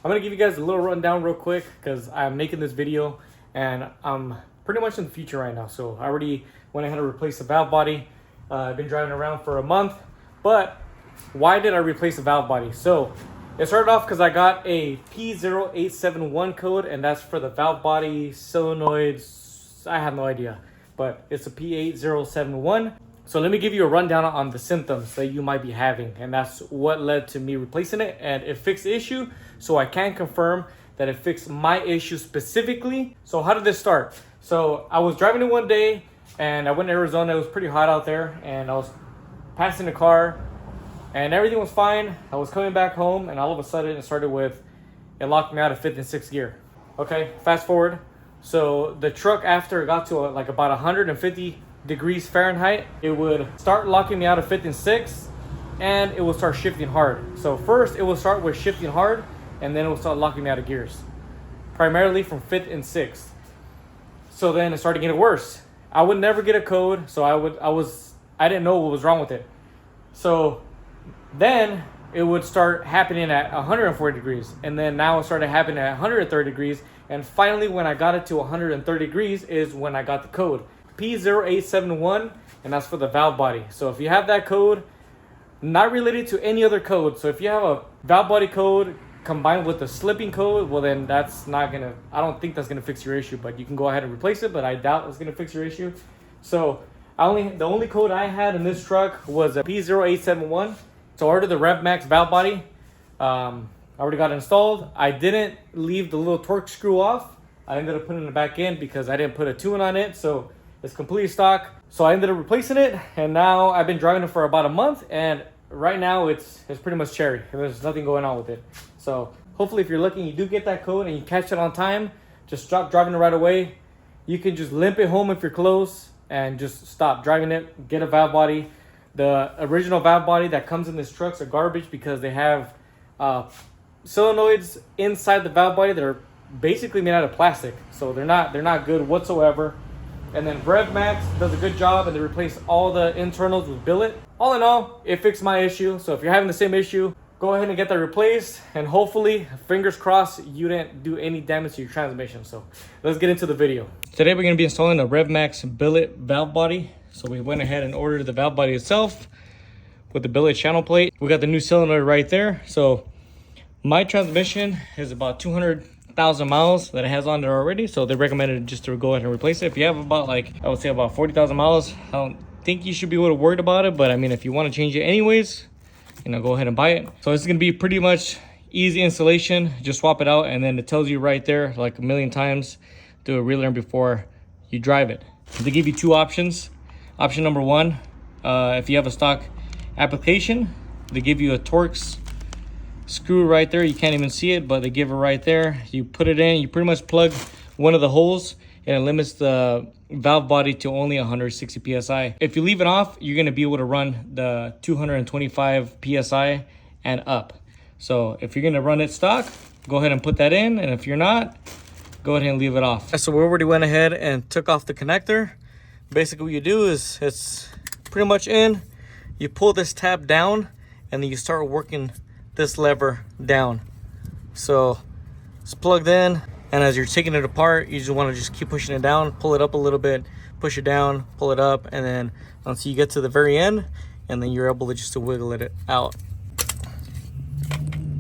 I'm gonna give you guys a little rundown real quick because I'm making this video and I'm pretty much in the future right now. So I already went ahead and replaced the valve body. I've been driving around for a month, but why did I replace the valve body? So it started off because I got a P0871 code, and that's for the valve body solenoids. I have no idea, but it's a P8071. So let me give you a rundown on the symptoms that you might be having, and that's what led to me replacing it, and it fixed the issue. So I can confirm that it fixed my issue specifically. So how did this start? So I was driving it one day and I went to Arizona. It was pretty hot out there, and I was passing the car and everything was fine. I was coming back home and all of a sudden it locked me out of 5th and 6th gear. Okay, fast forward. So the truck, after it got to like about 150 degrees Fahrenheit, it would start locking me out of 5th and 6th, and it will start shifting hard. So first it will start with shifting hard, and then it will start locking me out of gears, primarily from 5th and 6th. So then it started getting worse. I would never get a code, so I didn't know what was wrong with it. So then it would start happening at 140 degrees, and then now it started happening at 130 degrees, and finally when I got it to 130 degrees is when I got the code P0871, and that's for the valve body. So if you have that code, not related to any other code, so if you have a valve body code combined with the slipping code, well then that's not gonna, I don't think that's gonna fix your issue, but you can go ahead and replace it, but I doubt it's gonna fix your issue. So the only code I had in this truck was a P0871. So I ordered the Revmax valve body. I already got it installed. I didn't leave the little torque screw off. I ended up putting it back in because I didn't put a tune on it, so it's completely stock. So I ended up replacing it, and now I've been driving it for about a month, and right now it's pretty much cherry. There's nothing going on with it. So hopefully if you're looking, you do get that code and you catch it on time, just stop driving it right away. You can just limp it home if you're close and just stop driving it, get a valve body. The original valve body that comes in this trucks are garbage because they have solenoids inside the valve body that are basically made out of plastic. So they're not good whatsoever. And then Revmax does a good job, and they replace all the internals with Billet. All in all, it fixed my issue. So if you're having the same issue, go ahead and get that replaced, and hopefully, fingers crossed, you didn't do any damage to your transmission. So let's get into the video. Today we're going to be installing a Revmax Billet valve body. So we went ahead and ordered the valve body itself with the Billet channel plate. We got the new solenoid right there. So my transmission is about 200,000 miles that it has on there already, so they recommended just to go ahead and replace it. If you have about, like, I would say about 40,000 miles, I don't think you should be a little worried about it, but I mean, if you want to change it anyways, you know, go ahead and buy it. So it's going to be pretty much easy installation. Just swap it out, and then it tells you right there, like a million times, do a relearn before you drive it. They give you two options. Option number one, if you have a stock application, they give you a Torx screw right there. You can't even see it, but they give it right there. You put it in, you pretty much plug one of the holes, and it limits the valve body to only 160 psi. If you leave it off, you're going to be able to run the 225 psi and up. So if you're going to run it stock, go ahead and put that in, and if you're not, go ahead and leave it off. So we already went ahead and took off the connector. Basically what you do is, it's pretty much in, you pull this tab down, and then you start working this lever down. So it's plugged in, and as you're taking it apart, you just want to just keep pushing it down, pull it up a little bit, push it down, pull it up, and then until you get to the very end, and then you're able to just to wiggle it out.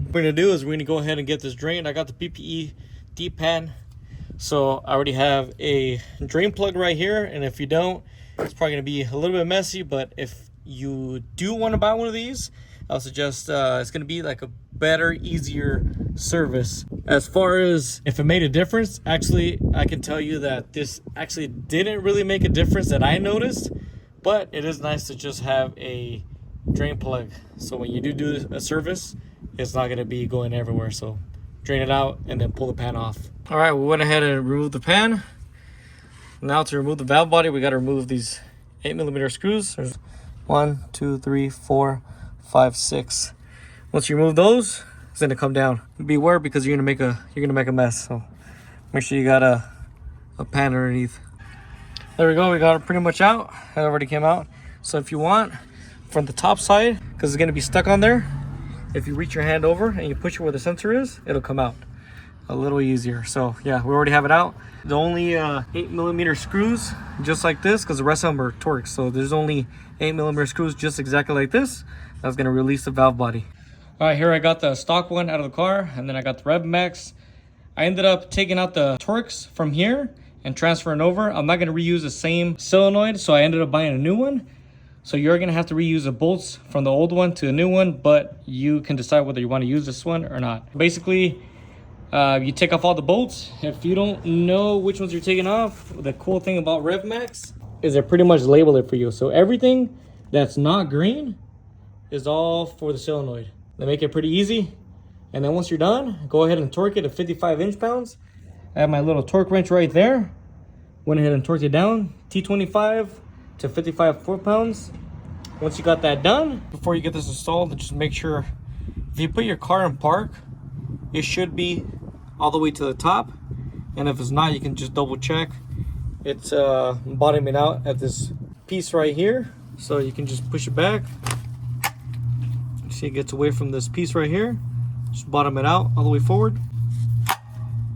What we're gonna do is we're gonna go ahead and get this drained. I got the PPE deep pan, so I already have a drain plug right here, and if you don't, it's probably gonna be a little bit messy, but if you do want to buy one of these, I'll suggest it's going to be like a better, easier service. As far as if it made a difference, actually, I can tell you that this actually didn't really make a difference that I noticed, but it is nice to just have a drain plug. So when you do a service, it's not going to be going everywhere. So drain it out and then pull the pan off. All right, we went ahead and removed the pan. Now to remove the valve body, we got to remove these 8mm screws. There's 1, 2, 3, 4, 5, 6. Once you remove those, it's gonna come down. Beware, because you're gonna make a mess. So make sure you got a pan underneath. There we go. We got it pretty much out. It already came out. So if you want, from the top side, because it's gonna be stuck on there, if you reach your hand over and you push it where the sensor is, it'll come out a little easier. So yeah, we already have it out. The only 8mm screws just like this, because the rest of them are Torx. So there's only 8mm screws just exactly like this. That's gonna release the valve body. All right, here I got the stock one out of the car, and then I got the Revmax. I ended up taking out the Torx from here and transferring over. I'm not gonna reuse the same solenoid, so I ended up buying a new one. So you're gonna have to reuse the bolts from the old one to the new one, but you can decide whether you wanna use this one or not. Basically, you take off all the bolts. If you don't know which ones you're taking off, the cool thing about Revmax is they pretty much label it for you. So everything that's not green is all for the solenoid. They make it pretty easy. And then once you're done, go ahead and torque it to 55 inch-pounds. I have my little torque wrench right there. Went ahead and torqued it down, T25 to 55 foot-pounds. Once you got that done, before you get this installed, just make sure if you put your car in park, it should be all the way to the top. And if it's not, you can just double check. It's bottoming out at this piece right here. So you can just push it back. See, it gets away from this piece right here. Just bottom it out all the way forward.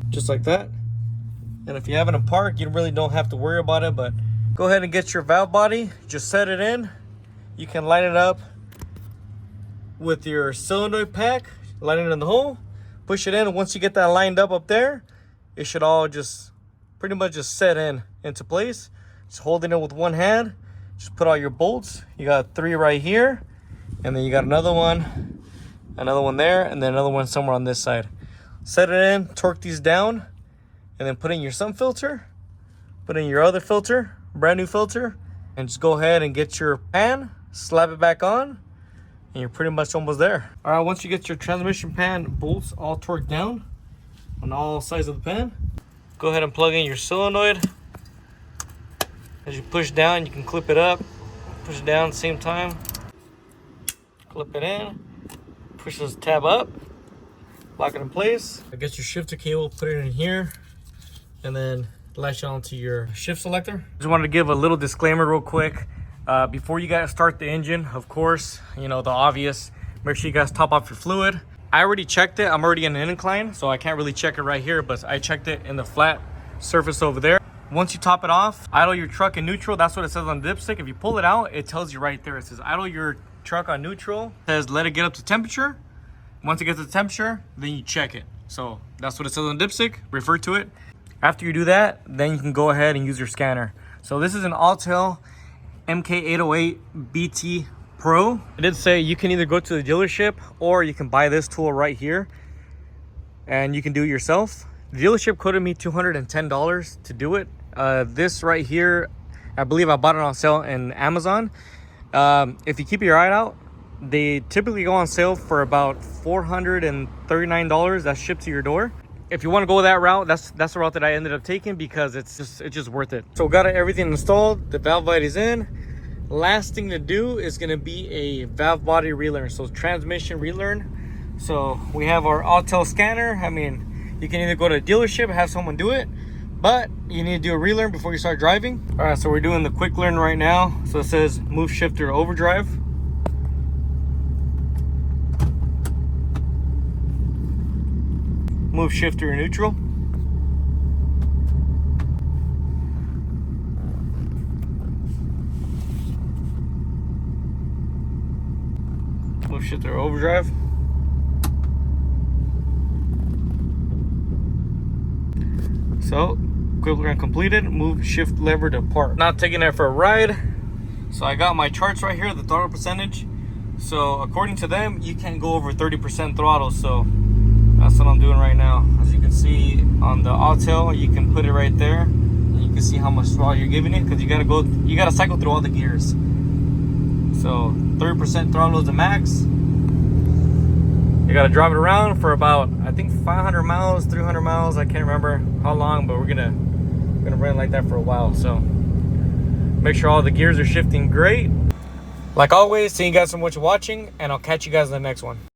Just like that. And if you have it in park, you really don't have to worry about it, but go ahead and get your valve body. Just set it in. You can line it up with your solenoid pack. Line it in the hole. Push it in. Once you get that lined up there, it should all just pretty much just set into place. Just holding it with one hand. Just put all your bolts. You got 3 right here. And then you got another one there, and then another one somewhere on this side. Set it in, torque these down, and then put in your sump filter, put in your other filter, brand new filter, and just go ahead and get your pan, slap it back on, and you're pretty much almost there. All right, once you get your transmission pan bolts all torqued down on all sides of the pan, go ahead and plug in your solenoid. As you push down, you can clip it up, push it down at the same time. Clip it in, push this tab up, lock it in place. I get your shifter cable, put it in here, and then latch it onto your shift selector. Just wanted to give a little disclaimer real quick. Before you guys start the engine, of course, you know, the obvious, make sure you guys top off your fluid. I already checked it. I'm already in an incline, so I can't really check it right here, but I checked it in the flat surface over there. Once you top it off, idle your truck in neutral. That's what it says on the dipstick. If you pull it out, it tells you right there. It says idle your truck on neutral. It says let it get up to temperature. Once it gets to temperature, then you check it. So that's what it says on the dipstick. Refer to it. After you do that, then you can go ahead and use your scanner. So this is an Autel MK808 BT Pro. It did say you can either go to the dealership or you can buy this tool right here and you can do it yourself. The dealership quoted me $210 to do it. This right here, I believe I bought it on sale in Amazon. If you keep your eye out, they typically go on sale for about $439. That's shipped to your door. If you want to go that route, that's the route that I ended up taking because it's just worth it. So got everything installed. The valve body's in. Last thing to do is going to be a valve body relearn. So transmission relearn. So we have our Autel scanner. I mean, you can either go to a dealership and have someone do it, but you need to do a relearn before you start driving. All right, so we're doing the quick learn right now. So it says move shifter to overdrive. Move shifter to neutral. Move shifter to overdrive. So, quick learn completed. Move shift lever to park. Not taking it for a ride. So I got my charts right here, the throttle percentage. So according to them, you can't go over 30% throttle. So that's what I'm doing right now. As you can see on the Autel, you can put it right there, and you can see how much throttle you're giving it because you gotta cycle through all the gears. So 30% throttle is the max. You gotta drive it around for about, I think 500 miles, 300 miles. I can't remember how long, but we're gonna run like that for a while. So make sure all the gears are shifting great. Like always, thank you guys so much for watching, and I'll catch you guys in the next one.